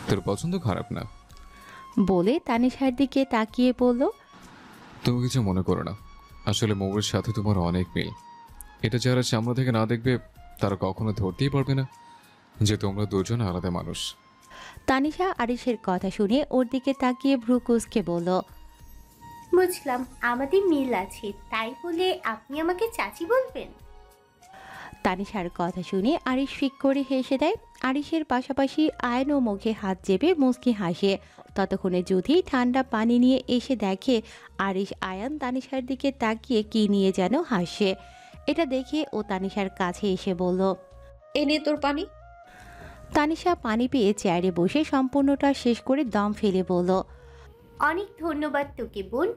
তোর পছন্দ খারাপ না বলে তানিশার দিকে তাকিয়ে বলল, তুমি কিছু মনে করো না, আসলে মৌয়ের সাথে তোমার অনেক মিল। এটা যারা সামনে থেকে না দেখবে তারা কখনো ধরতেই পারবে না যে তোমরা দুজন আলাদা মানুষ। তানিশা আরিশের কথা শুনে ওর দিকে তাকিয়ে ভ্রু কুঁচকে বলল, বুঝলাম, আমাদের মিল আছে, তাই বলে আপনি আমাকে চাচি বলবেন? তানিশার কথা শুনে আরিশ ফিক করে হেসে দেয়। আরিশের পাশাপাশি আয়নও মুখে হাত চেপে মুচকি হাসে। ততক্ষণে যুথি ঠান্ডা পানি নিয়ে এসে দেখে আরিশ আয়ান তানিশার দিকে তাকিয়ে কি নিয়ে যেন হাসে। এটা দেখে ও তানিশার কাছে এসে বলল, এনে তোর পানি। তানিশা পানি পেয়ে চেয়ারে বসে সম্পূর্ণটা শেষ করে দম ফেলে বলল, অনেক ধন্যবাদ তোকে বোন।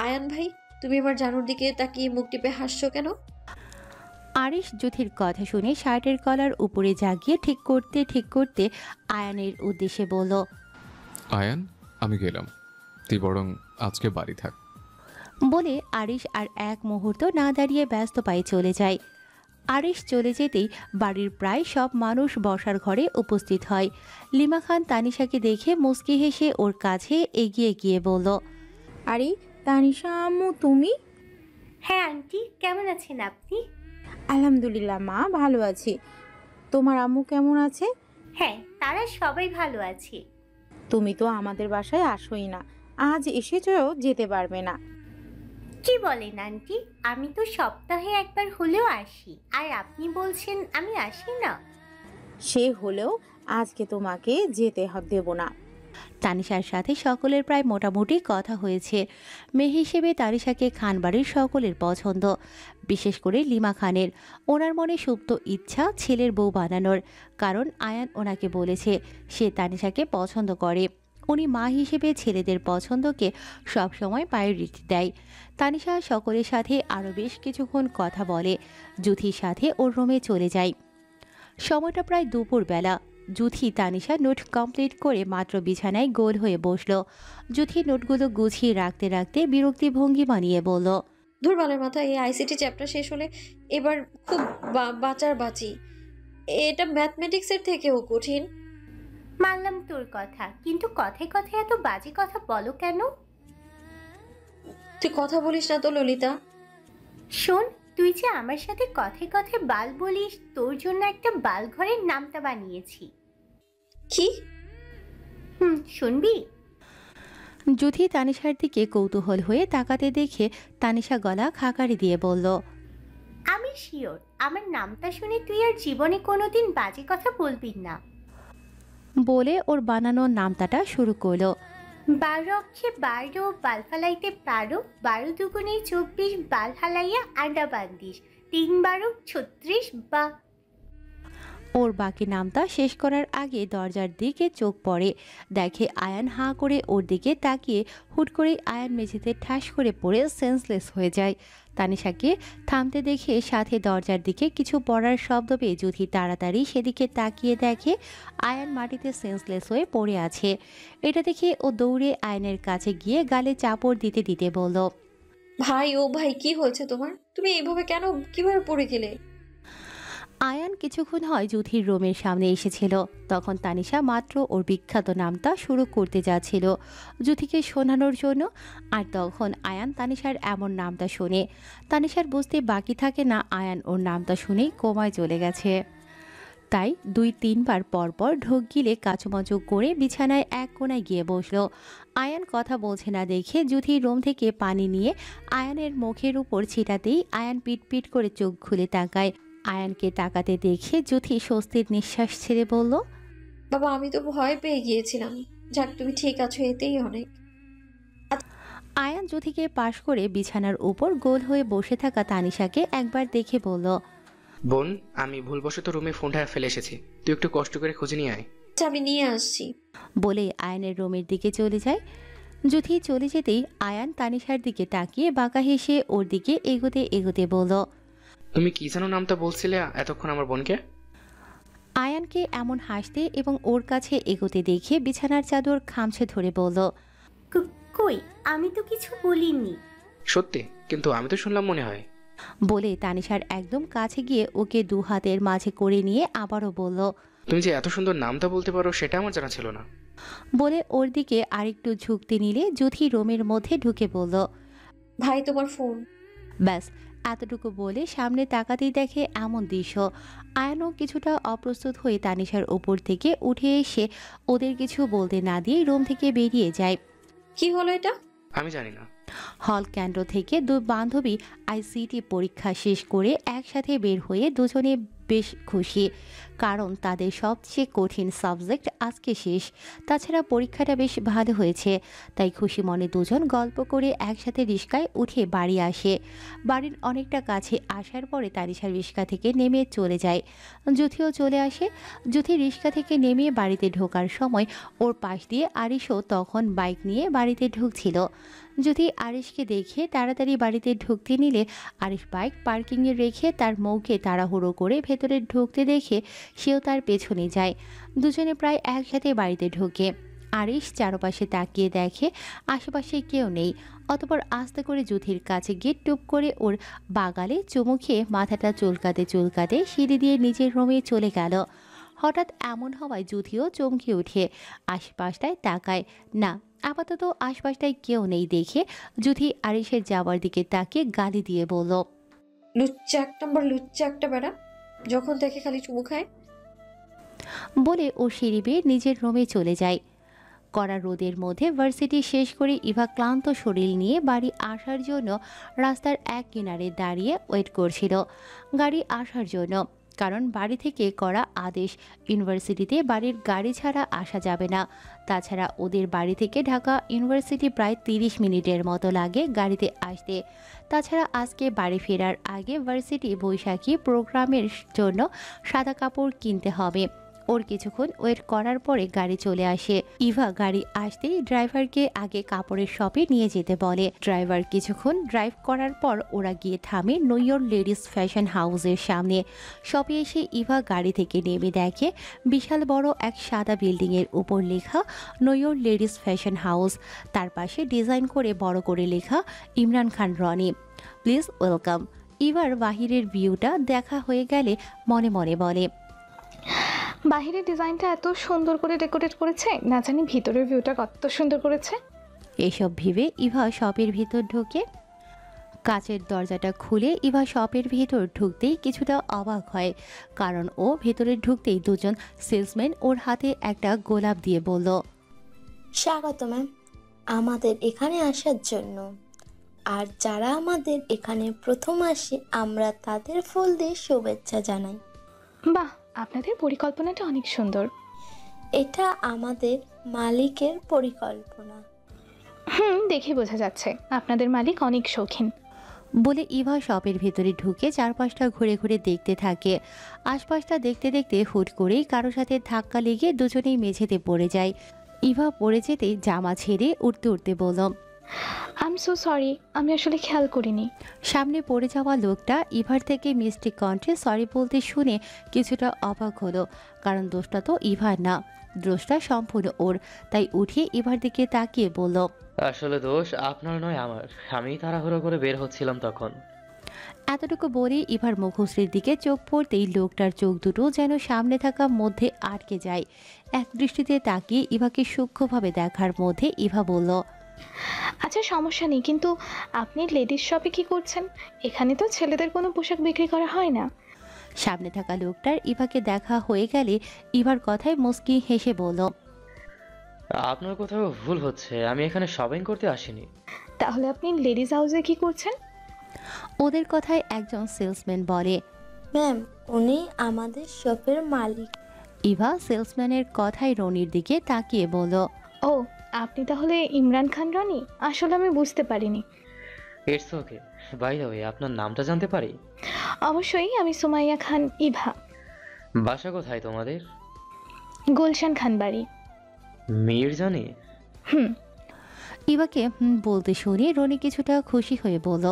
আয়ান ভাই, তুমি আমার জানুর দিকে তাকিয়ে মুখ টিপে হাসছো কেন? আরিশ যুথির কথা শুনে শার্টের কলার উপরে জাগিয়ে ঠিক করতে আয়ানের উদ্দেশ্যে বলল, আয়ান, আমি গেলাম, তুই বরং আজকে বাড়ি থাক। বলে আরিশ আর এক মুহূর্ত না দাঁড়িয়ে ব্যস্ত পায়ে চলে যায়। আরিশ চলে যেতেই বাড়ির প্রায় সব মানুষ বসার ঘরে উপস্থিত হয়। লিমা খান তানিশাকে দেখে মুচকি হেসে ওর কাছে এগিয়ে গিয়ে বলল, আরে তানিশা আম্মু, তুমি? হ্যাঁ আন্টি, কেমন আছেন আপনি? আলহামদুলিল্লাহ মা, ভালো আছি। তোমার আম্মু কেমন আছে? হ্যাঁ, তারা সবাই ভালো আছে। তুমি তো আমাদের বাসায় আসোই না, আজ এসেছো, যেতে পারবে না। কি বলেন আন্টি, আমি তো সপ্তাহে একবার হলেও আসি, আর আপনি বলছেন আমি আসি না? সে হলেও আজকে তোমাকে যেতে দেব না। তানিশার সাথে সকলের প্রায় মোটামুটি কথা হয়েছে। মেয়ে হিসেবে তানিশাকে খানবাড়ির সকলের পছন্দ, বিশেষ করে লিমা খানের। ওনার মনে সুপ্ত ইচ্ছা ছেলের বউ বানানোর, কারণ আয়ান ওনাকে বলেছে সে তানিশাকে পছন্দ করে। উনি মা হিসেবে ছেলেদের পছন্দকে সবসময় প্রায়োরিটি দেয়। তানিশা সকলের সাথে আরও বেশ কিছুক্ষণ কথা বলে, যুথির সাথে ওর রুমে চলে যায়। সময়টা প্রায় দুপুরবেলা। যুথি তানিশা নোট কমপ্লিট করে মাত্র বিছানায় গোল হয়ে বসল। যুথি নোটগুলো গুছিয়ে রাখতে রাখতে বিরক্তি ভঙ্গি বানিয়ে বলল, ধুরবালের মাথা, এই আইসিটি চ্যাপ্টার শেষ হলে এবার খুব বাঁচার বাঁচি। এটা ম্যাথমেটিক্সের থেকেও কঠিন। মানলাম তোর কথা, কিন্তু কথায় কথায় এত বাজে কথা বলো কেন? তুই কথা বলিস না তো ললিতা। শোন, তুই যে আমার সাথে কথায় কথায় বাল বলিস, তোর জন্য একটা বাল ঘরের নামটা বানিয়েছি। কি? শুনবি? যুথি তানিশার দিকে কৌতূহল হয়ে তাকাতে দেখে তানিশা গলা খাকারি দিয়ে বলল, আমি শিওর আমার নামটা শুনে তুই আর জীবনে কোনোদিন বাজে কথা বলবি না। বলে ওর বানানো নামতাটা শুরু করলো। 12 অক্ষে 12 বাল ফালাইতে পারো, 12 দুগুণে 24 বাল ফালাইয়া আন্ডা বান্দিস, 3 12 36 বা। ওর বাকি নামটা শেষ করার আগে দরজার দিকে চোখ পড়ে, দেখে আয়ান হাঁ করে ওর দিকে তাকিয়ে হুট করে আয়ান মেঝেতে ঠাস করে পড়ে সেন্সলেস হয়ে যায়। তানিশাকে থামতে দেখে সাথে দরজার দিকে কিছু পড়ার শব্দ পেয়ে যুথি তাড়াতাড়ি সেদিকে তাকিয়ে দেখে আয়ান মাটিতে সেন্সলেস হয়ে পড়ে আছে। এটা দেখে ও দৌড়ে আয়ানের কাছে গিয়ে গালে চাপড় দিতে দিতে বলল, ভাই, ও ভাই, কি হয়েছে তোমার? তুমি এইভাবে কেন, কিভাবে পড়ে গেলে? আয়ান কিছুক্ষণ হয় যুথির রুমের সামনে এসেছিল, তখন তানিশা মাত্র ওর বিখ্যাত নামটা শুরু করতে যাচ্ছিল যুথিকে শোনানোর জন্য। আর তখন আয়ান তানিশার এমন নামটা শুনে তানিশার বুঝতে বাকি থাকে না আয়ান ওর নামটা শুনেই কোমায় চলে গেছে। তাই 2-3 বার পরপর ঢোক গিলে কাচুমাচু করে বিছানায় এক কোণায় গিয়ে বসলো। আয়ান কথা বলছে না দেখে যুথির রুম থেকে পানি নিয়ে আয়ানের মুখের উপর ছিটাতেই আয়ান পিটপিট করে চোখ খুলে তাকায়। আয়ানকে তাকাতে দেখে যুথি স্বস্তির নিঃশ্বাস ছেড়ে বলল, বাবা, আমি তো ভয় পেয়ে গিয়েছিলাম। যাক, তুমি ঠিক আছো, এতেই অনেক। আয়ান যুথিকে পাশ করে বিছানার উপর গোল হয়ে বসে থাকা তানিশাকে একবার দেখে বলল, বোন, আমি ভুলবশত রুমে ফোনটা ফেলে এসেছি, তুই একটু কষ্ট করে খুঁজে নিয়ে আয়। আচ্ছা, আমি নিয়ে আসছি। বলে আয়ানের রুমের দিকে চলে যায়। যুথি চলে যেতেই আয়ান তানিশার দিকে তাকিয়ে বাঁকা হেসে ওর দিকে এগোতে এগোতে বলল, তুমি কি যেন নামটা বলছিলে এতক্ষণ আমার বোনকে? আয়ানকে এমন হাসতে এবং ওর কাছে এগোতে দেখে বিছানার চাদর খামছে ধরে বলল, কই, আমি তো কিছু বলিনি। সত্যি? কিন্তু আমি তো শুনলাম মনে হয়। বলে তানিশার একদম কাছে গিয়ে ওকে দু হাতের মাঝে করে নিয়ে আবারও বলল, তুমি যে এত সুন্দর নামটা বলতে পারো সেটা আমার জানা ছিল না। বলে ওর দিকে আরেকটু ঝুঁকতে নিলে যুথি রুমের মধ্যে ঢুকে বলল। ভাই তোমার ফোন। ব্যাস এতটুকু বলে সামনে তাকাতেই দেখে এমন দৃশ্য। আয়ানও কিছুটা অপ্রস্তুত হয়ে তানিশার উপর থেকে উঠে এসে ওদের কিছু বলতে না দিয়ে রুম থেকে বেরিয়ে যায়। কি হলো এটা? আমি জানি না। হল কেন্দ্র থেকে দুই বান্ধবী আইসিটি পরীক্ষা শেষ করে একসাথে বের হয়ে দুজনে বেশ খুশি, কারণ তাদের সবচেয়ে কঠিন সাবজেক্ট আজকে শেষ। তাছাড়া পরীক্ষাটা বেশ ভালো হয়েছে, তাই খুশি মনে দুজন গল্প করে একসাথে রিস্কায় উঠে বাড়ি আসে। বাড়ির অনেকটা কাছে আসার পরে তানিশা রিস্কা থেকে নেমে চলে যায়। যুথিও চলে আসে। যুথি রিস্কা থেকে নেমে বাড়িতে ঢোকার সময় ওর পাশ দিয়ে আরিশও তখন বাইক নিয়ে বাড়িতে ঢুকছিল। যদি আরিশকে দেখে তাড়াতাড়ি বাড়িতে ঢুকতে নিলে আরিশ বাইক পার্কিংয়ে রেখে তার মৌকে তাড়াহুড়ো করে ভেতরে ঢুকতে দেখে সেও তার পেছনে যায়। দুজনে প্রায় একসাথে বাড়িতে ঢোকে। আরিশ চারপাশে তাকিয়ে দেখে আশেপাশে কেউ নেই। অতপর আস্তে করে যুথির কাছে গিয়ে টুপ করে ওর বাগালে চুমু খেয়ে মাথাটা চুলকাতে চুলকাতে সিঁড়ি দিয়ে নিজের রুমে চলে গেল। হঠাৎ এমন হওয়ায় যুথিও চমকে উঠে আশপাশটায় তাকায়। না, আপাতত আশপাশটায় কেউ নেই দেখে যুথি আরিশের যাওয়ার দিকে তাকিয়ে গালি দিয়ে বলল, লুচ্চা এক নম্বর, লুচ্চা একটা বেড়া, যখন দেখে খালি চুমু খায়। বলে ও সিঁড়ি বেয়ে নিজের রুমে চলে যায়। কড়া রোদের মধ্যে ভার্সিটি শেষ করে ইভা ক্লান্ত শরীর নিয়ে বাড়ি আসার জন্য রাস্তার এক কিনারে দাঁড়িয়ে ওয়েট করছিল গাড়ি আসার জন্য, কারণ বাড়ি থেকে করা আদেশ ইউনিভার্সিটিতে বাড়ির গাড়ি ছাড়া আসা যাবে না। তাছাড়া ওদের বাড়ি থেকে ঢাকা ইউনিভার্সিটি প্রায় 30 মিনিটের মতো লাগে গাড়িতে আসতে। তাছাড়া আজকে বাড়ি ফেরার আগে ভার্সিটি বৈশাখী প্রোগ্রামের জন্য সাদা কাপড় কিনতে হবে। ওর কিছুক্ষণ ওয়েট করার পরে গাড়ি চলে আসে। ইভা গাড়ি আসতেই ড্রাইভারকে আগে কাপড়ের শপে নিয়ে যেতে বলে। ড্রাইভার কিছুক্ষণ ড্রাইভ করার পর ওরা গিয়ে থামে নৈয়র লেডিস ফ্যাশন হাউসের সামনে। শপে এসে ইভা গাড়ি থেকে নেমে দেখে বিশাল বড় এক সাদা বিল্ডিংয়ের উপর লেখা নৈয়র লেডিস ফ্যাশন হাউস। তার পাশে ডিজাইন করে বড় করে লেখা ইমরান খান রনি, প্লিজ ওয়েলকাম। ইভার বাহিরের ভিউটা দেখা হয়ে গেলে মনে মনে বলে, বাহিরের ডিজাইনটা এত সুন্দর করে ডেকোরেট করেছে, না জানি ভিতরের ভিউটা কত সুন্দর করেছে। এসব ভেবে ইভা শপের ভিতর ঢোকে। কাচের দরজাটা খুলে ইভা শপের ভিতর ঢুকতেই কিছুটা অবাক হয়, কারণ ও ভেতরে ঢুকতেই দুজন সেলসম্যান ওর হাতে একটা গোলাপ দিয়ে বলল, স্বাগত ম্যাম আমাদের এখানে আসার জন্য। আর যারা আমাদের এখানে প্রথম আসে আমরা তাদের ফুল দিয়ে শুভেচ্ছা জানাই। বাহ, আপনাদের পরিকল্পনাটা অনেক সুন্দর। এটা আমাদের মালিকের পরিকল্পনা। দেখে বোঝা যাচ্ছে আপনাদের মালিক অনেক শৌখিন। বলে ইভা শপের ভিতরে ঢুকে চারপাশটা ঘুরে ঘুরে দেখতে থাকে। আশপাশটা দেখতে দেখতে হুট করেই কারোর সাথে ধাক্কা লেগে দুজনেই মেঝেতে পড়ে যায়। ইভা পড়ে যেতেই জামা ছেড়ে উঠতে উঠতে বলল, আই এম সো সরি, আমি আসলে খেয়াল করিনি। সামনে পড়ে যাওয়া লোকটা ইভার থেকে মিষ্টি কণ্ঠে সরি বলতে শুনে কিছুটা অবাক হলো, কারণ দোষটা তো ইভার না, দোষটা সম্পূর্ণ ওর। তাই উঠে ইভার দিকে তাকিয়ে বলল, আসলে দোষ আপনার নয় আমার, আমি তাড়াহুড়ো করে বের হচ্ছিলাম তখন। এতটুকু বলে ইভার মুখশ্রীর দিকে চোখ পড়তেই লোকটার চোখ দুটো যেন সামনে থাকা মধ্যে আটকে যায়। এক দৃষ্টিতে তাকিয়ে ইভাকে সূক্ষ্মভাবে দেখার মধ্যে ইভা বলল, আচ্ছা সমস্যা নেই, কিন্তু আপনি লেডিস শপে কি করছেন? এখানে তো ছেলেদের কোনো পোশাক বিক্রি করা হয় না। সামনে থাকা লোকটার ইভাকে দেখা হয়ে গেলে ইভার কথায় মুস্কি হেসে বলল, আপনার কোথাও ভুল হচ্ছে, আমি এখানে শপিং করতে আসিনি। তাহলে আপনি লেডিস হাউসে কি করছেন? ওদের কথায় একজন সেলসম্যান বলে, ম্যাম উনি আমাদের শপের মালিক। ইভা সেলসম্যানের কথায় রনির দিকে তাকিয়ে বলল, ও, আপনি তাহলে ইমরান খান রনি? আসলে আমি বুঝতে পারিনি। It's okay, by the way আপনার নামটা জানতে পারি? অবশ্যই, আমি সুমাইয়া খান ইভা। বাসা কোথায় তোমাদের? গুলশান খান বাড়ি। মির্জানি? ইভাকে বলতে শুনে রনি কিছুটা খুশি হয়ে বলল,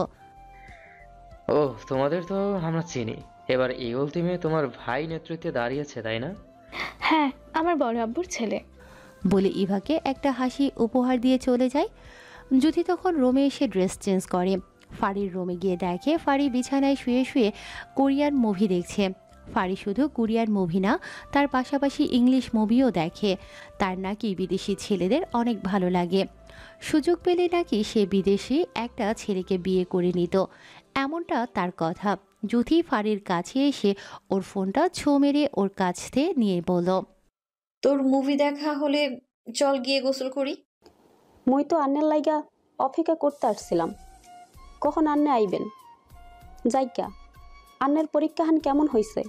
ও তোমাদের তো আমরা চিনি। এবার ইগল টিমে তোমার ভাই নেতৃত্বে দাঁড়িয়েছে তাই না? হ্যাঁ, আমার বড় আব্বুর ছেলে। বলে ইভাকে একটা হাসি উপহার দিয়ে চলে যায়। যুথি তখন রুমে এসে ড্রেস চেঞ্জ করে। ফারির রুমে গিয়ে দেখে ফারি বিছানায় শুয়ে শুয়ে কোরিয়ান মুভি দেখছে। ফারি শুধু কোরিয়ান মুভি না, তার পাশাপাশি ইংলিশ মুভিও দেখে। তার নাকি বিদেশি ছেলেদের অনেক ভালো লাগে। সুযোগ পেলে নাকি সে বিদেশি একটা ছেলেকে বিয়ে করে নিত, এমনটা তার কথা। যুথি ফারির কাছে এসে ওর ফোনটা ছো মেরে ওর কাছ থেকে নিয়ে বলল, তোর মুভি দেখা হলে চল গিয়ে গোসল করি। মুই তো আন্নের লাইগা অপেক্ষা করতে আসছিলাম, কখন আন্নে আইবেন? যাইকা, আন্নের পরীক্ষাহান কেমন হয়েছে?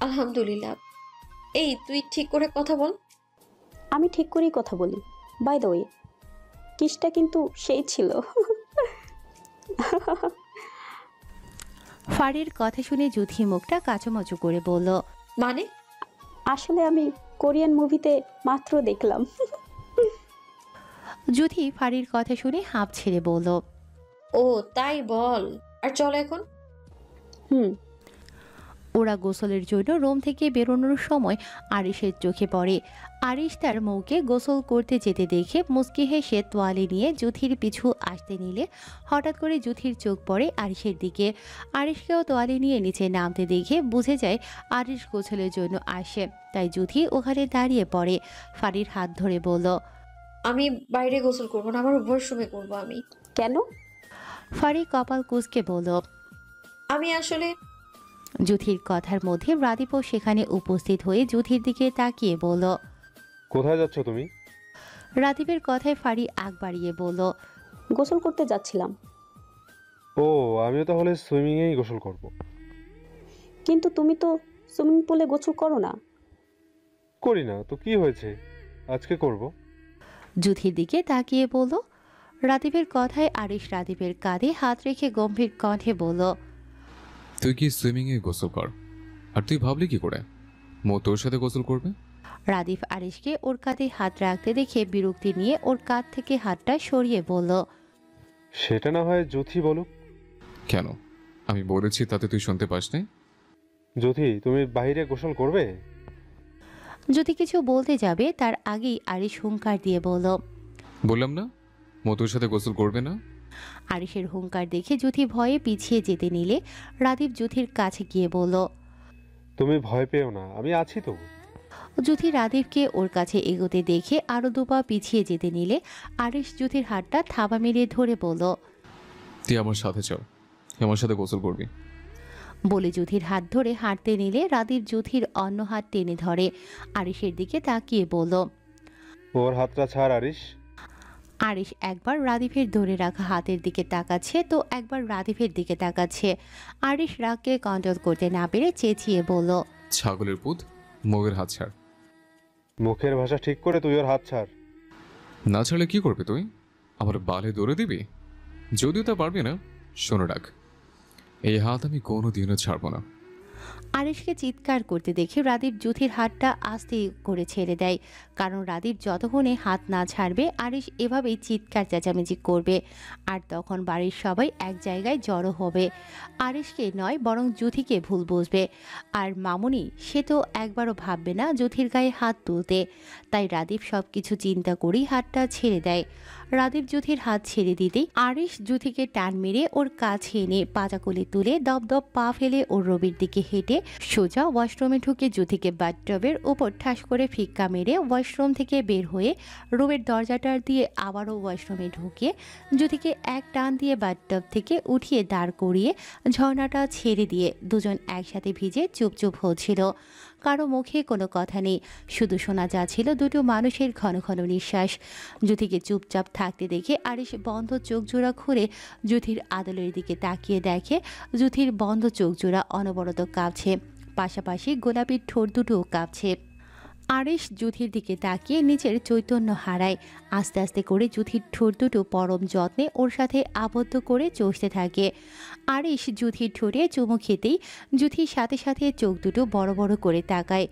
আলহামদুলিল্লাহ। এই তুই ঠিক করে কথা বল। আমি ঠিক করেই কথা বলি। বাই দ্য ওয়ে, কিসটা কিন্তু সেই ছিল। ফারির কথা শুনে যুথি মুখটা কাচুমাচু করে বলল, মানে? আসলে আমি কোরিয়ান মুভিতে মাত্র দেখলাম। যুথি ফারির কথা শুনে হাঁপ ছেড়ে বলল, ও তাই বল। আর চল এখন। হুম। ওরা গোসলের জন্য রুম থেকে বেরোনোর সময় আরিশের চোখে পড়ে। আরিশ তার মৌকে গোসল করতে যেতে দেখে মুচকি হেসে তোয়ালে নিয়ে যুথির পিছু আসতে নিলে হঠাৎ করে যুথির চোখ পড়ে আরিশের দিকে। আরিশকেও তোয়ালে নিয়ে নিচে নামতে দেখে বুঝে যায় আরিশ গোসলের জন্য আসে, তাই যুথি ওখানে দাঁড়িয়ে পড়ে। ফারির হাত ধরে বলল, আমি বাইরে গোসল করবো না, আমার ওয়াশরুমে করবো। আমি কেন? ফারি কপাল কুঁচকে বলল, আমি আসলে। যুথির কথার মধ্যে রাদীপও সেখানে উপস্থিত হয়ে যুথির দিকে তাকিয়ে বলল, কোথায় যাচ্ছ তুমি? রাদীপের কথায় ফারি আগ বাড়িয়ে বলল, গোসল করতে যাচ্ছিলাম। ও, আমিও তাহলে সুইমিংয়েই গোসল করব। কিন্তু তুমি তো সুইমিং পুলে গোসল করো না। করি না তো কি হয়েছে, আজকে করব। যুথির দিকে তাকিয়ে বলল। রাদীপের কথায় আরিশ রাদীপের কাঁধে হাত রেখে গম্ভীর কণ্ঠে বলল, তুই কি সুইমিংয়ে গোসল কর, আর তুই ভাবলি কি করে মো তোর সাথে গোসল করবে? রাদীপ আরিশকে ওর কাঁধে হাত রাখতে দেখে বিরক্তি নিয়ে ওর কাঁধ থেকে হাতটা সরিয়ে বলল, সেটা না হয় যুথি বলুক। কেন, আমি বলেছি তাতে তুই শুনতে পাস নাই? যুথি, তুমি বাইরে গোসল করবে? যদি কিছু বলতে যাবে তার আগেই আরিশ হুঙ্কার দিয়ে বলল, বললাম না মো তোর সাথে গোসল করবে না। আরিশের হুঙ্কার দেখে যুথি ভয়ে পিছিয়ে যেতে নিলে রাদীপ যুথির কাছে গিয়ে বলল, তুমি ভয় পেও না, আমি আছি তো। যুথি রাদীপকে ওর কাছে এগোতে দেখে আরো দুপা পিছিয়ে যেতে নিলে আরিশ যুথির হাতটা থাবা মেরিয়ে ধরে বলল, তুই আমার সাথে চল, আমার সাথে গোসল করবি। বলে যুথির হাত ধরে হাঁটতে নিলে রাদীপ যুথির অন্য হাত টেনে ধরে আরিশের দিকে তাকিয়ে বলল, ওর হাতটা ছাড় আরিশ। আরিশ একবার রাদীপের ধরে রাখা হাতের দিকে তাকাচ্ছে তো একবার রাদীপের দিকে তাকাচ্ছে। আরিশ রাগকে কন্ট্রোল করতে না পেরে চেঁচিয়ে বলল, ছাগলের পুত, মুখের হাত ছাড়। মুখের ভাষা ঠিক করে তুই ওর হাত ছাড়। না ছাড়লে কি করবে তুই? আমার বালে দৌড়ে দিবি? যদিও তা পারবি না, শোনো রাখ, এই হাত আমি কোনোদিনও ছাড়বো না। আরিশকে চিৎকার করতে দেখে রাদীপ যুথির হাতটা আস্তে করে ছেড়ে দেয়, কারণ রাদীপ যতক্ষণে হাত না ছাড়বে আরিশ এভাবেই চিৎকার চেঁচামেচি করবে, আর তখন বাড়ির সবাই এক জায়গায় জড়ো হবে। আরিশকে নয় বরং যুথিকে ভুল বুঝবে, আর মামুনি সে তো একবারও ভাববে না যুথির গায়ে হাত তুলতে। তাই রাদীপ সব কিছু চিন্তা করেই হাতটা ছেড়ে দেয়। রাদীপ যুথির হাত ছেড়ে দিতেই আরিশ যুথিকে টান মেরে ওর কাছে এনে পাজাকুলি তুলে দপদপ পা ফেলে ওর রবির দিকে হেঁটে সোজা ওয়াশরুমে ঢুকে যুথিকে বাথটবের উপর ঠাস করে ফিক্কা মেরে ওয়াশরুম থেকে বের হয়ে রুমের দরজাটার দিয়ে আবারও ওয়াশরুমে ঢুকে যুথিকে এক টান দিয়ে বাথটব থেকে উঠিয়ে দাঁড় করিয়ে ঝর্ণাটা ছেড়ে দিয়ে দুজন একসাথে ভিজে চুপচুপ হচ্ছিল। কারো মুখে কোনো কথা নেই, শুধু শোনা যাচ্ছিল দুটো মানুষের ঘন ঘন নিঃশ্বাস। যুথিকে চুপচাপ থাকতে দেখে আরিশ বন্ধ চোখ জোড়া খুলে যুথির আদলের দিকে তাকিয়ে দেখে যুথির বন্ধ চোখ জোড়া অনবরত কাঁপছে, পাশাপাশি গোলাপি ঠোঁট দুটোও কাঁপছে। আরিশ যুথির দিকে তাকিয়ে নিজের চৈতন্য হারায়। আস্তে আস্তে করে যুথির ঠোঁট দুটো পরম যত্নে ওর সাথে আবদ্ধ করে চষতে থাকে। আরিশ যুথির ঠোঁটে চুমু খেতেই যুথির সাথে সাথে চোখ দুটো বড় বড় করে তাকায়।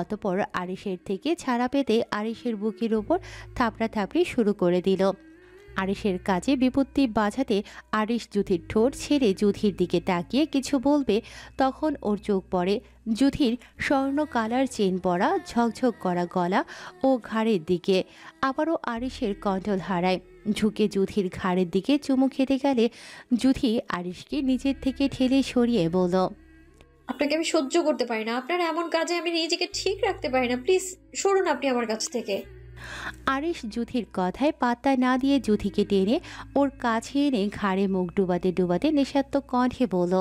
অতপর আরিশের থেকে ছাড়া পেতে আরিশের বুকের ওপর থাপড়া থাপড়ি শুরু করে দিল। আরিশের কাজে বিপত্তি বাঁচাতে আরিশ যুথির ঠোঁট ছেড়ে যুথির দিকে তাকিয়ে কিছু বলবে, তখন ওর চোখ পড়ে যুথির স্বর্ণ কালার চেন পরা ঝকঝক করা গলা ও ঘাড়ের দিকে। আবারও আরিশের কন্ট্রোল হারায়, ঝুঁকে যুথির ঘাড়ের দিকে চুমু খেতে গেলে যুথি আরিশকে নিজের থেকে ঠেলে সরিয়ে বলল, আপনাকে আমি সহ্য করতে পারি না। আপনার এমন কাজে আমি নিজেকে ঠিক রাখতে পারি না। প্লিজ সরুন আপনি আমার কাছ থেকে। আরিশ জুথির কথায় পাত্তা না দিয়ে জুথিকে টেনে ওর কাছে এনে ঘাড়ে মুখ ডুবাতে ডুবাতে নেশাত্মক কণ্ঠে বলল,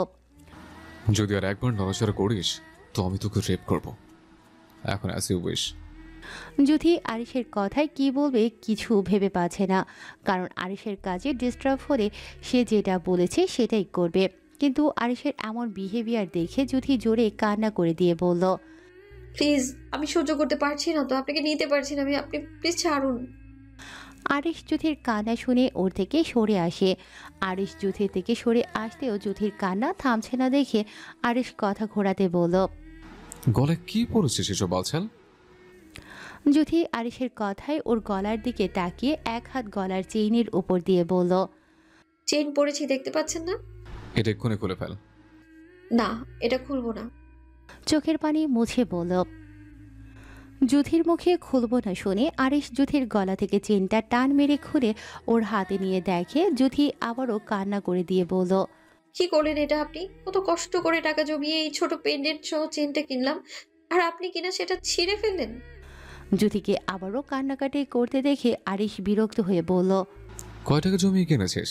যদি আর একবার নড়াচড়া করিস তো আমি তোকে রেপ করব। এখন অ্যাজ ইউ উইশ। জুথি আরিশের কথায় কি বলবে কিছু ভেবে পাচ্ছে না, কারণ আরিশের কাজে ডিস্টার্ব হলে সে যেটা বলেছে সেটাই করবে। কিন্তু আরিশের এমন বিহেভিয়ার দেখে জুথি জোরে কান্না করে দিয়ে বলল, প্লিজ, আমি সহ্য করতে পারছি না তো, আপনাকে নিতে পারছি না আমি, আপনি প্লিজ ছাড়ুন। আরিশ জুথির কান্না শুনে ওর থেকে সরে আসে। আরিশ জুথির থেকে সরে আসতেও জুথির কান্না থামছে না দেখে আরিশ কথা ঘোরাতে বলল, গলায় কি পড়েছিস এসব বালছাল? জুথি আরিশের কথায় ওর গলার দিকে তাকিয়ে এক হাত গলার চেইনের উপর দিয়ে বলল, চেইন পরেছি দেখতে পাচ্ছেন না? এটা এক্ষুনি খুলে ফেল। না, এটা খুলবো না। চোখের পানি মুছে বলল। জুথির মুখে খুলবো না শুনে আরিশ জুথির গলা থেকে চেনটা টান মেরে খুলে ওর হাতে নিয়ে দেখে জুথি আবারও কান্না করে দিয়ে বলল, কি করলেন এটা আপনি? কত কষ্ট করে টাকা জমিয়ে এই ছোট পেন্ডেন্ট সহ চেনটা কিনলাম, আর আপনি কিনা সেটা ছিঁড়ে ফেললেন। জুথিকে আবারও কান্নাকাটি করতে দেখে আরিশ বিরক্ত হয়ে বলল, কয় টাকা জমিয়ে কিনেছিস?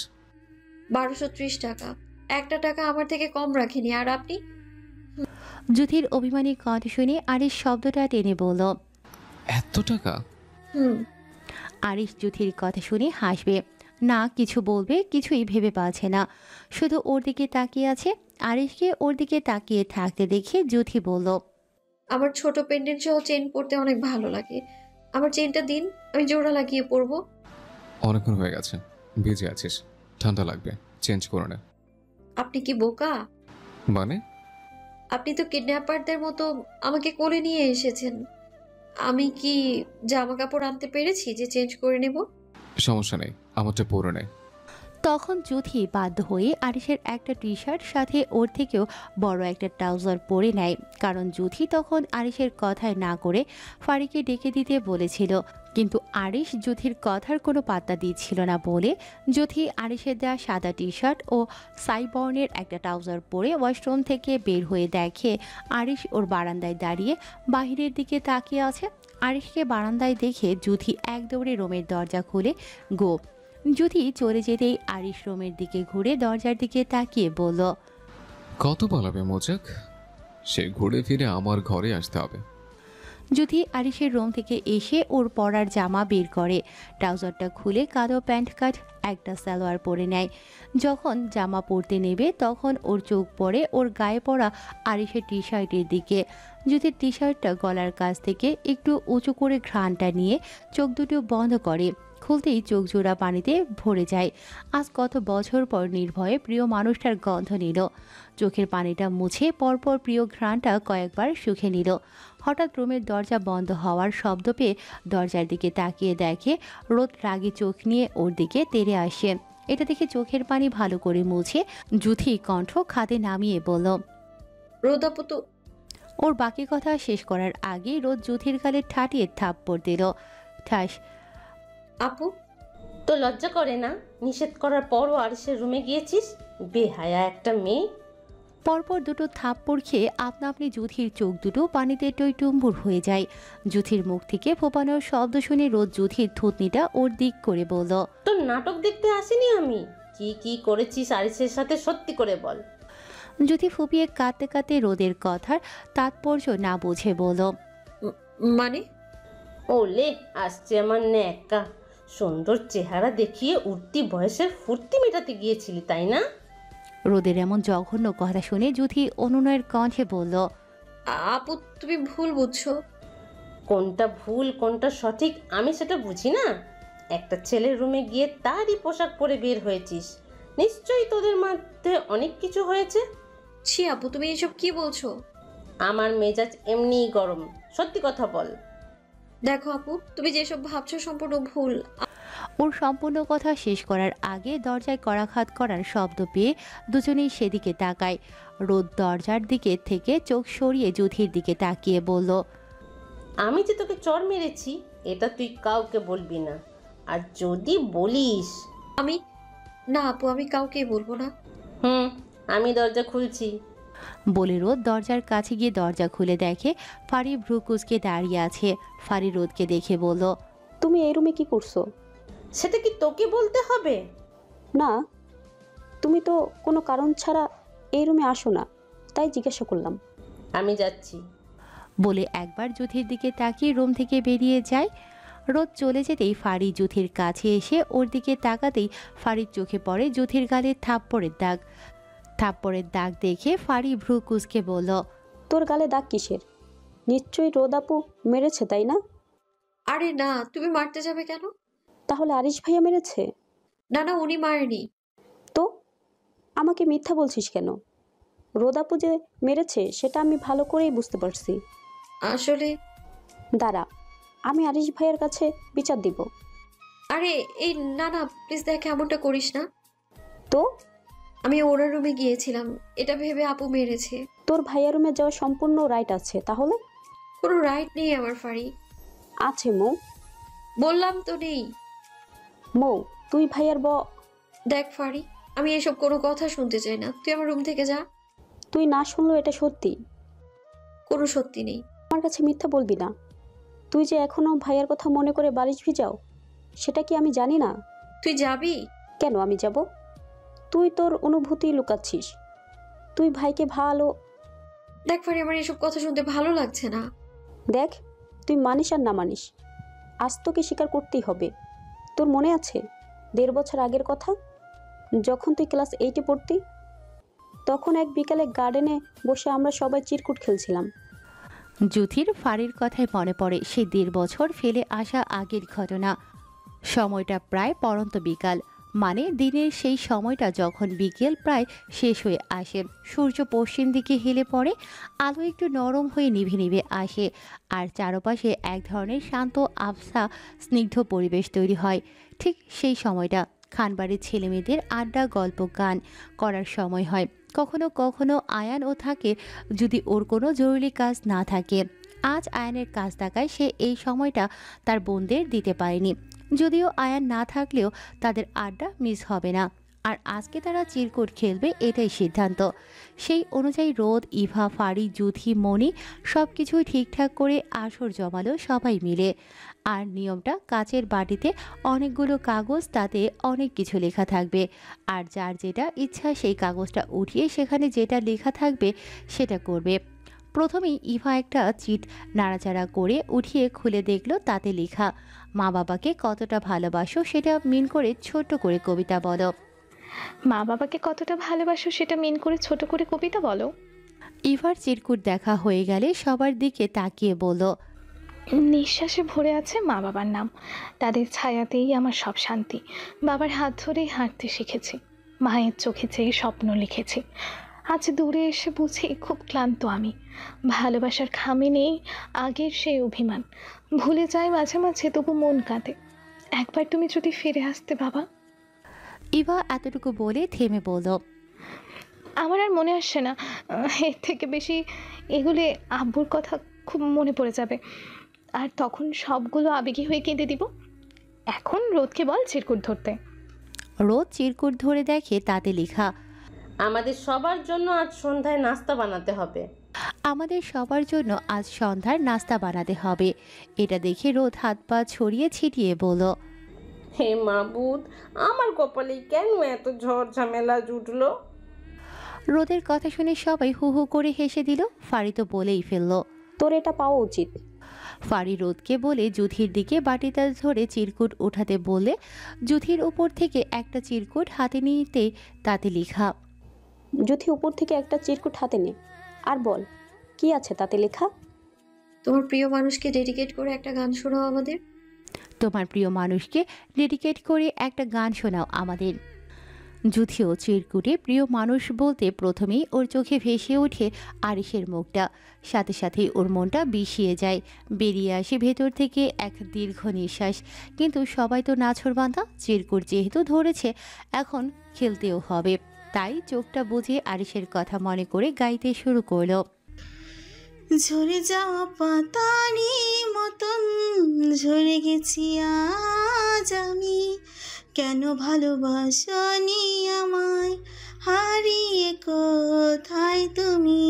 1230 টাকা। একটা টাকা আমার থেকে কম রাখিনি। আর আপনি? জুথির অভিমানী কণ্ঠ শুনে আরিশ শব্দটা টেনে বলল, এত টাকা? আরিশ জুথির কথা শুনে হাসবে না কিছু বলবে কিছুই ভেবে পাচ্ছে না, শুধু ওর দিকে তাকিয়ে আছে। আরিশকে ওর দিকে তাকিয়ে থাকতে দেখে জুথি বলল, আমার ছোট পেন্ডেন্ট সহ চেন পরতে অনেক ভালো লাগে। আমার চেনটা দিন, আমি জোড়া লাগিয়ে পরবো। অনেকক্ষণ হয়ে গেছে, ভিজে আছিস, ঠান্ডা লাগবে, চেঞ্জ করে নে। আপনি কি বোকা? মানে? আপনি তো কিডন্যাপারদের মতো আমাকে কোলে নিয়ে এসেছেন। আমি কি জামা কাপড় আনতে পেরেছি যে চেঞ্জ করে নেব? সমস্যা নেই, আমারটা পরে নে। তখন জুথি বাধ্য হয়ে আরিশের একটা টি শার্ট সাথে ওর থেকেও বড় একটা ট্রাউজার পরে নেয়, কারণ জুথি তখন আরিশের কথায় না করে ফারিকে ডেকে দিতে বলেছিল। কিন্তু আরিশ জুথির কথার কোনো পাত্তা দিচ্ছিল না বলে জুথি আরিশের দেওয়া সাদা টি শার্ট ও সাইবর্নের একটা ট্রাউজার পরে ওয়াশরুম থেকে বের হয়ে দেখে আরিশ ওর বারান্দায় দাঁড়িয়ে বাহিরের দিকে তাকিয়ে আছে। আরিশকে বারান্দায় দেখে জুথি এক দৌড়ে রুমের দরজা খুলে গো। জুথি চলে যেতেই আরিশ রুমের দিকে ঘুরে দরজার দিকে তাকিয়ে বলল, কত পালাবে মোচাক? সে ঘুরে ফিরে আমার ঘরে আসতে হবে। জুথি আরিশের রুম থেকে এসে ওর পরার জামা বের করে, ট্রাউজারটা খুলে কালো প্যান্ট কাট একটা সালোয়ার পরে নেয়। যখন জামা পরতে নেবে তখন ওর চোখ পড়ে ওর গায়ে পড়া আরিশের টি শার্টের দিকে। জুথির টি শার্টটা গলার কাছ থেকে একটু উঁচু করে ঘ্রাণটা নিয়ে চোখ দুটো বন্ধ করে, খুলতেই চোখ জোড়া পানিতে ভরে যায়। আজ কত বছর পর নির্ভয়ে প্রিয় মানুষটার গন্ধ নিল। চোখের পানিটা মুছে পরপর প্রিয় ঘ্রাণটা কয়েকবার শুকে নিল। হঠাৎ রুমের দরজা বন্ধ হওয়ার শব্দ পেয়ে দরজার দিকে তাকিয়ে দেখে রোদ রাগী চোখ নিয়ে ওর দিকে তেড়ে আসে। এটা দেখে চোখের পানি ভালো করে মুছে জুথি কণ্ঠ খাদে নামিয়ে বলল, রোদাপু তো। ওর বাকি কথা শেষ করার আগেই রোদ জুথির গালে ঠাটিয়ে থাপ্পড় দিল। ঠাস। আপু, তো লজ্জা করে না? নিষেধ করার পরও আরিশের রুমে গিয়েছিস? বেহায়া একটা মেয়ে। পরপর দুটো থাপ্পড় খেয়ে আপনা আপনি জুথির চোখ দুটো পানিতে টইটুম্বুর হয়ে যায়। জুথির মুখ থেকে ফোপানোর শব্দ শুনে রোদ জুথির থুতনিটা ওর দিক করে বলল, তোর নাটক দেখতে আসিনি আমি। কি কি করেছিস আরিশের সাথে সত্যি করে বল। জুথি ফুপিয়ে কাঁদতে কাঁদতে রোদের কথার তাৎপর্য না বুঝে বলল, মানে? ওলে আসছে আমার ন্যাকা। সুন্দর চেহারা দেখিয়ে উঠতি বয়সের ফুর্তি মেটাতে গিয়েছিলি তাই না? রোদের এমন জঘন্য কথা শুনে জুথি অনুনয়ের কণ্ঠে বলল, আপু তুমি ভুল বুঝছো। কোনটা ভুল কোনটা সঠিক আমি সেটা বুঝি না। একটা ছেলের রুমে গিয়ে তারই পোশাক পরে বের হয়েছিস, নিশ্চয়ই তোদের মধ্যে অনেক কিছু হয়েছে। ছি আপু, তুমি এসব কি বলছো? আমার মেজাজ এমনিই গরম, সত্যি কথা বল। দেখো আপু, তুমি যেসব ভাবছো সম্পূর্ণ ভুল। ওর সম্পূর্ণ কথা শেষ করার আগে দরজায় করাঘাত করার শব্দ পেয়ে দুজনেই সেদিকে তাকায়। রোদ দরজার দিকে থেকে চোখ সরিয়ে জুথির দিকে তাকিয়ে বলল, আমি যে তোকে চর মেরেছি এটা তুই কাউকে বলবি না, আর যদি বলিস। আমি না আপু, আমি কাউকেই বলবো না। আমি দরজা খুলছি, বলে রোদ দরজার কাছে গিয়ে দরজা খুলে দেখে ফারি ভ্রু কুঁচকে দাঁড়িয়ে আছে। ফারি রোদকে দেখে বলল, তুমি এই রুমে কি করছো? সেটা কি তোকে বলতে হবে? না, তুমি তো কোনো কারণ ছাড়া এই রুমে আসো না, তাই জিজ্ঞাসা করলাম। আমি যাচ্ছি বলে একবার জুথির দিকে তাকিয়ে রুম থেকে বেরিয়ে যায়। রোদ চলে যেতেই ফারি জুথির কাছে এসে ওর দিকে তাকাতেই ফারির চোখে পড়ে জুথির গালে থাপ্পড়ের দাগ। থাপ্পড়ের দাগ দেখে ফারি ভ্রু কুঁচকে বলল, তোর গালে দাগ কিসের? নিশ্চয়ই রোদ আপু মেরেছে, তাই না? আরে না, তুমি মারতে যাবে কেন? তাহলে আরিশ ভাইয়া মেরেছে? না না, উনি মারেনি। তো আমাকে মিথ্যা বলছিস কেন? রোদ আপু যে মেরেছে সেটা আমি ভালো করেই বুঝতে পারছি। আসলে দাঁড়া, আমি আরিশ ভাইয়ের কাছে বিচার দিব। আরে এই না না, প্লিজ দেখ, এমনটা করিস না। তো আমি ওনার রুমে গিয়েছিলাম, এটা ভেবে আপু মেরেছে। তোর ভাইয়ার রুমে যাওয়ার সম্পূর্ণ রাইট আছে। তাহলে কোনো রাইট নেই আমার ফারি। আছে মৌ। বললাম তো নেই। মৌ, তুই ভাইয়ার দেখ ফারি, আমি এসব কোনো কথা শুনতে চাই না, তুই আমার রুম থেকে যা। তুই না শুনলেও এটা সত্যি। কোনো সত্যি নেই। আমার কাছে মিথ্যা বলবি না। তুই যে এখনো ভাইয়ার কথা মনে করে বালিশ ভিজাও, সেটা কি আমি জানি না? তুই যাবি? কেন আমি যাব? তুই তোর অনুভূতি লুকাচ্ছিস। তুই ভাইকে ভালো। দেখ ফারি, আমার এসব কথা শুনতে ভালো লাগছে না। দেখ, তুই মানিস আর না মানিস, আজ তোকে স্বীকার করতেই হবে। তোর মনে আছে 1.5 বছর আগের কথা, যখন তুই ক্লাস 8-এ পড়তি? তখন এক বিকালে গার্ডেনে বসে আমরা সবাই চিরকুট খেলছিলাম। জুথির ফারির কথায় মনে পড়ে সে 1.5 বছর ফেলে আসা আগের ঘটনা। সময়টা প্রায় পড়ন্ত বিকাল, মানে দিনের সেই সময়টা যখন বিকেল প্রায় শেষ হয়ে আসে। সূর্য পশ্চিম দিকে হেলে পড়ে, আলো একটু নরম হয়ে নিভে নিভে আসে, আর চারপাশে এক ধরনের শান্ত আবছা স্নিগ্ধ পরিবেশ তৈরি হয়। ঠিক সেই সময়টা খানবাড়ির ছেলেমেয়েদের আড্ডা গল্প গান করার সময় হয়। কখনো কখনো আয়ানও থাকে, যদি ওর কোনো জরুরি কাজ না থাকে। আজ আয়ানের কাজ থাকায় সে এই সময়টা তার বোনদের দিতে পারেনি। যদিও আয়ান না থাকলেও তাদের আড্ডা মিস হবে না, আর আজকে তারা চিরকুট খেলবে এটাই সিদ্ধান্ত। সেই অনুযায়ী রোদ, ইভা, ফারি, জুথি, মনি সব কিছুই ঠিকঠাক করে আসর জমালো সবাই মিলে। আর নিয়মটা কাচের বাটিতে অনেকগুলো কাগজ, তাতে অনেক কিছু লেখা থাকবে, আর যার যেটা ইচ্ছা সেই কাগজটা উঠিয়ে সেখানে যেটা লেখা থাকবে সেটা করবে। প্রথমেই ইভা একটা চিট নাড়াচাড়া করে উঠিয়ে খুলে দেখলো তাতে লেখা, মা বাবাকে কতটা ভালোবাসো সেটা মিন করে ছোট করে কবিতা বলো। মা বাবাকে কতটা ভালোবাসো সেটা মিন করে ছোট করে কবিতা বলো। ইভার চিরকুট দেখা হয়ে গেলে সবার দিকে তাকিয়ে বলল, নিঃশ্বাসে ভরে আছে মা বাবার নাম, তাদের ছায়াতেই আমার সব শান্তি। বাবার হাত ধরেই হাঁটতে শিখেছি, মায়ের চোখে চেয়ে স্বপ্ন লিখেছি। আজ দূরে এসে বুঝি খুব ক্লান্ত আমি, ভালোবাসার খামে নেই আগের সেই অভিমান। ভুলে যাই মাঝে মাঝে, তবু মন কাঁদে। একবার তুমি যদি ফিরে আসতে বাবা। ইভা এতটুকু বলে থেমে বলল, আমার আর মনে আসছে না, এর থেকে বেশি এগুলে আব্বুর কথা খুব মনে পড়ে যাবে, আর তখন সবগুলো আবেগী হয়ে কেঁদে দিব। এখন রোদকে বল চিরকুট ধরতে। রোদ চিরকুট ধরে দেখে তাতে লেখা, আমাদের সবার জন্য আজ সন্ধ্যায় নাস্তা বানাতে হবে। আমাদের সবার জন্য আজ সন্ধ্যার নাস্তা বানাতে হবে। এটা দেখে রোদ হাত পা ছড়িয়ে ছিটিয়ে বলল, হে মাবুদ, আমার কপালে কেন এত ঝড় ঝামেলা জুটলো? রোদের কথা শুনে সবাই হু হু করে হেসে দিল। ফারি তো বলেই ফেললো, তোর এটা পাওয়া উচিত। ফারি রোদকে বলে জুথির দিকে বাটিটা ধরে চিরকুট উঠাতে বললে জুথির উপর থেকে একটা চিরকুট হাতে নিতে তাতে লেখা, জুথি উপর থেকে একটা চিরকুট হাতে নে আর বল কি আছে তাতে লেখা। তোমার প্রিয় মানুষকে ডেডিকেট করে একটা গান শোনাও আমাদের। তোমার প্রিয় মানুষকে ডেডিকেট করে একটা গান শোনাও আমাদের। জুথিও চিরকুটে প্রিয় মানুষ বলতে প্রথমেই ওর চোখে ভেসে ওঠে আরিশের মুখটা, সাথে সাথেই ওর মনটা বিষিয়ে যায়। বেরিয়ে আসে ভেতর থেকে এক দীর্ঘ নিঃশ্বাস। কিন্তু সবাই তো নাছোড়বান্ধা, চিরকুট যেহেতু ধরেছে এখন খেলতেও হবে, তাই চোখটা বুঝে আরিশের কথা মনে করে গাইতে শুরু করলো। ঝরে যাওয়া পাতারি মতন ঝরে গেছি আজ আমি, কেন ভালোবাসনি আমায় হারিয়ে কোথায় তুমি,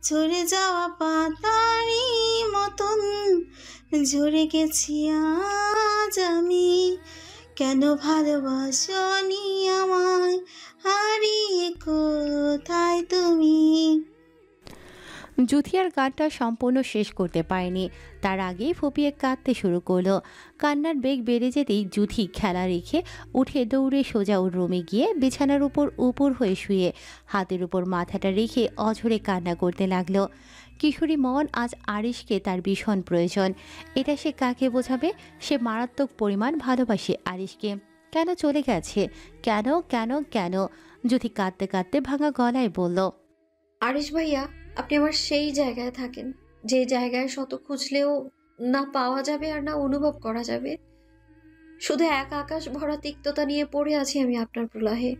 ঝরে যাওয়া পাতারই মতন ঝরে গেছি আজ আমি। কেন ভালোবাসনি আমায়, হারিয়ে কোথায় তুমি। জুথি আর গানটা সম্পূর্ণ শেষ করতে পারেনি, তার আগেই ফুপিয়ে কাঁদতে শুরু করলো। কান্নার বেগ বেড়ে যেতেই জুথি খেলা রেখে উঠে দৌড়ে সোজা ওর রুমে গিয়ে বিছানার উপর উপর হয়ে শুয়ে হাতের উপর মাথাটা রেখে অঝরে কান্না করতে লাগলো। কিশোরী মন আজ আরিশকে তার ভীষণ প্রয়োজন। এটা সে কাকে বোঝাবে? সে মারাত্মক পরিমাণ ভালোবাসে আরিশকে। কেন চলে গেছে? কেন কেন কেন? জুথি কাঁদতে কাঁদতে ভাঙা গলায় বলল, আরিশ ভাইয়া, আপনি আমার সেই জায়গায় থাকেন যে জায়গায় শত খুঁজলেও না পাওয়া যাবে আর না অনুভব করা যাবে। শুধু এক আকাশ ভরা তিক্ততা নিয়ে পড়ে আছি আমি আপনার প্রলাহে।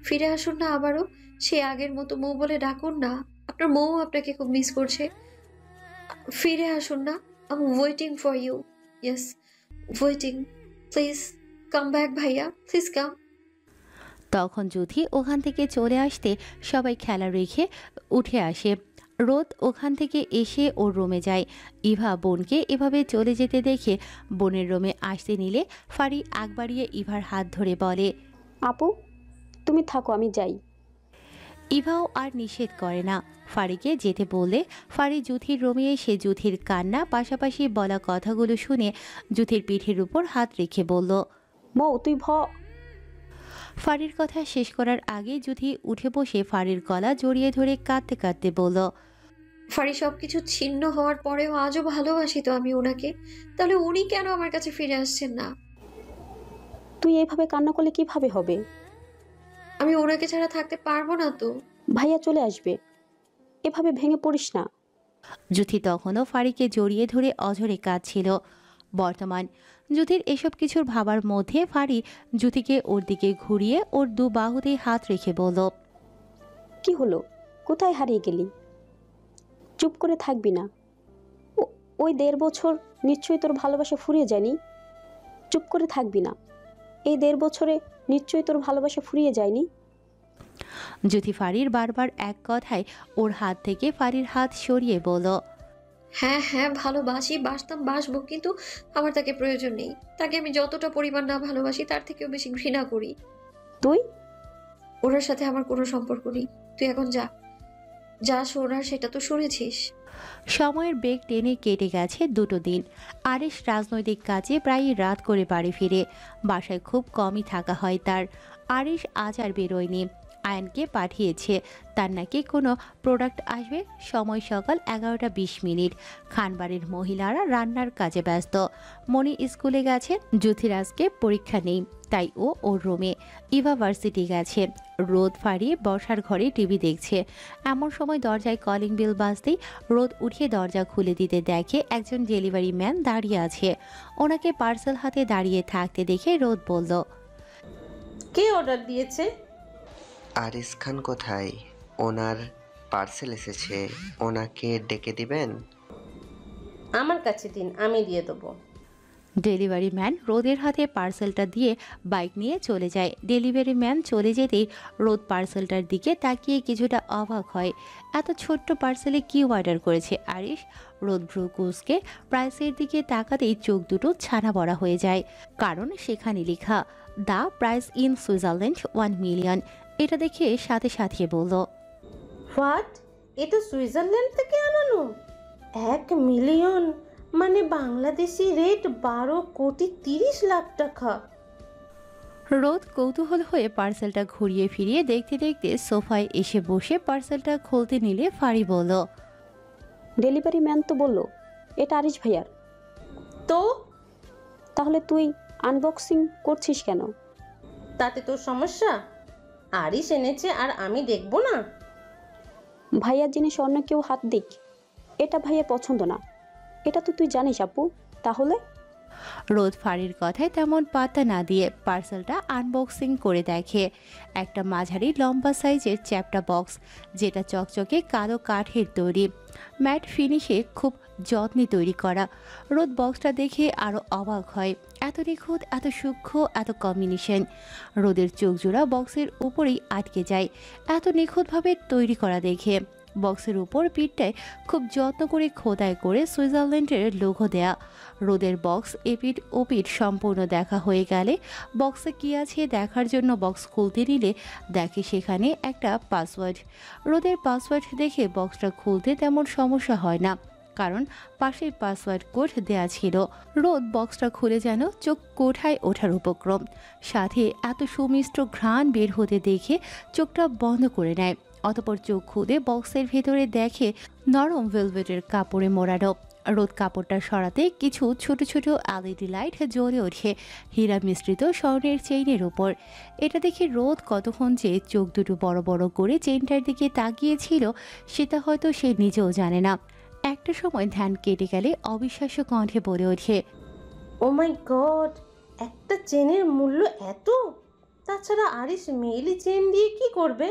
ফিরে আসুন না আবারও, সে আগের মতো মৌ বলে ডাকুন না। আপনার মৌ আপনাকে খুব মিস করছে। ফিরে আসুন না, I am waiting for you. Yes, waiting. Please come back ভাইয়া, প্লিজ কাম। তখন জুথি ওখান থেকে চলে আসতে সবাই খেলা রেখে উঠে আসে। রোদ ওখান থেকে এসে ওর রুমে যায়। ইভা বোনকে এভাবে চলে যেতে দেখে বোনের রুমে আসতে নিলে ফারি আগ বাড়িয়ে ইভার হাত ধরে বলে, আপু তুমি থাকো, আমি যাই। ইভাও আর নিষেধ করে না। ফারিকে যেতে বললে ফারি জুথির রুমে এসে জুথির কান্না পাশাপাশি বলা কথাগুলো শুনে জুথির পিঠের উপর হাত রেখে বলল, মৌ তুই ফারির কথা শেষ করার আগে জুথি উঠে বসে ফারির গলা জড়িয়ে ধরে কাঁদতে কাঁদতে বলল, ফারি সবকিছু ছিন্ন হওয়ার পরেও আজও ভালোবাসি তো আমি ওনাকে। তাহলে উনি কেন আমার কাছে ফিরে আসছেন না? তুই এভাবে কান্না করলে কিভাবে হবে? আমি ওনাকে ছাড়া থাকতে পারবো না তো। ভাইয়া চলে আসবে, এভাবে ভেঙে পড়িস না। জুথি তখনও ফারিকে জড়িয়ে ধরে অঝরে কাঁদছিল। বর্তমান জুথির এসব কিছুর ভাবার মধ্যে ফারি জুথিকে ওর দিকে ঘুরিয়ে ওর দু বাহুতে হাত রেখে বলল, কি হলো? কোথায় হারিয়ে গেলি? চুপ করে থাকবি না। ওই 1.5 বছর নিশ্চয়ই তোর ভালোবাসা ফুরিয়ে যায়নি। চুপ করে থাকবি না। এই 1.5 বছরে নিশ্চয়ই তোর ভালোবাসা ফুরিয়ে যায়নি। জুথি ফারির বারবার এক কথায় ওর হাত থেকে ফারির হাত সরিয়ে বলল, হ্যাঁ হ্যাঁ ভালোবাসি, বাসতাম, বাসবো, কিন্তু আমার তাকে প্রয়োজন নেই। তাকে আমি যতটা পরিমাণ না ভালোবাসি তার থেকেও বেশি ঘৃণা করি। তুই? ওনার সাথে আমার কোনো সম্পর্ক নেই। তুই এখন যা যা শোনার সেটা তো শুনেছিস। সময়ের বেগ টেনে কেটে গেছে 2 দিন। আরিশ রাজনৈতিক কাজে প্রায়ই রাত করে বাড়ি ফিরে। বাসায় খুব কমই থাকা হয় তার। আরিশ আজ আর বেরোয়নি। আয়নকে পাঠিয়েছে, তার নাকি কোনো প্রোডাক্ট আসবে। সময় সকাল 11:20। খানবাড়ির মহিলারা রান্নার কাজে ব্যস্ত। মনি স্কুলে গেছে। জ্যোতিরাজকে পরীক্ষা নেই, তাই ও ওর রুমে। ইভা ভার্সিটি গেছে। রোদ ফারিয়ে বসার ঘরে টিভি দেখছে। এমন সময় দরজায় কলিং বেল বাজতেই রোদ উঠে দরজা খুলে দিতে দেখে একজন ডেলিভারি ম্যান দাঁড়িয়ে আছে। ওনাকে পার্সেল হাতে দাঁড়িয়ে থাকতে দেখে রোদ বলল, কে অর্ডার দিয়েছে? আরিস খান কোথায়? ওনার পার্সেল এসেছে, ওনাকে ডেকে দিবেন? আমার কাছে দিন, আমি দিয়ে দেবো। ডেলিভারি ম্যান রোদের হাতে পার্সেলটা দিয়ে বাইক নিয়ে চলে যায়। ডেলিভারি ম্যান চলে যেতেই রোদ পার্সেলটার দিকে তাকিয়ে কিছুটা অবাক হয়। এত ছোট্ট পার্সেলে কি অর্ডার করেছে আরিশ? রোদ ভ্রু কুঁচকে প্রাইসের দিকে তাকাতেই চোখ দুটো ছানা বড়া হয়ে যায়, কারণ সেখানে লেখা the price in Switzerland 1 million. এটা দেখে সাথে সাথে বলল, হোয়াট? এটা সুইজারল্যান্ড থেকে আনানো? 1 মিলিয়ন মানে বাংলাদেশি রেট 12,30,00,000 টাকা। রোদ কৌতূহল হয়ে পার্সেলটা ঘুরিয়ে ফিরিয়ে দেখতে দেখতে সোফায় এসে বসে পার্সেলটা খুলতে নিলে ফারি বলল, ডেলিভারি ম্যান তো বলল এটা আরিশ ভাইয়ার। তো তাহলে তুই আনবক্সিং করছিস কেন? তাতে তোর সমস্যা? আরিশ এনেছে আর আমি দেখবো না? ভাইয়ার জিনিস অন্য কেউ হাত দিক, এটা ভাইয়া পছন্দ না। এটা তো তুই জানিস আপু। তাহলে? রোদ ফারির কথায় তেমন পাত্তা না দিয়ে পার্সেলটা আনবক্সিং করে দেখে। একটা মাঝারি লম্বা সাইজের চ্যাপ্টা বক্স, যেটা চকচকে কালো কাঠের তৈরি। ম্যাট ফিনিশে খুব যত্নে তৈরি করা। রোদ বক্সটা দেখে আরও অবাক হয়, এত নিখুঁত, এত সূক্ষ্ম, এত কম্বিনেশন। রোদের চোখ জোড়া বক্সের উপরেই আটকে যায়, এত নিখুঁতভাবে তৈরি করা দেখে। বক্সের উপর পিঠটায় খুব যত্ন করে খোদাই করে সুইজারল্যান্ডের লোগো দেয়া। রোদের বক্স এপিঠ ওপিঠ সম্পূর্ণ দেখা হয়ে গেলে বক্সে কী আছে দেখার জন্য বক্স খুলতে নিলে দেখে সেখানে একটা পাসওয়ার্ড। রোদের পাসওয়ার্ড দেখে বক্সটা খুলতে তেমন সমস্যা হয় না, কারণ পাশে পাসওয়ার্ড কোড দেয়া ছিল। রোদ বক্সটা খুলে যেন চোখ কোঠায় ওঠার উপক্রম, সাথে এত সুমিষ্ট ঘ্রাণ বের হতে দেখে চোখটা বন্ধ করে নেয়। অতপর চোখ খুলে বক্সের ভেতরে দেখে নরম ভেলভেটের কাপড়ে মোড়ানো। রোদ কাপড়টা সরাতে কিছু ছোট ছোট এলইডি লাইট জ্বলে ওঠে হীরা মিশ্রিত স্বর্ণের চেইনের ওপর। এটা দেখে রোদ কতক্ষণ যে চোখ দুটো বড় বড় করে চেইনটার দিকে তাকিয়েছিল সেটা হয়তো সে নিজেও জানে না। একটা সময় ধ্যান কেটে গেলে অবিশ্বাস্য কণ্ঠে বলে ওঠে, ও মাই গড, একটা চেনের মূল্য এত! তাছাড়া আরিস মেইলি চেন দিয়ে কি করবে?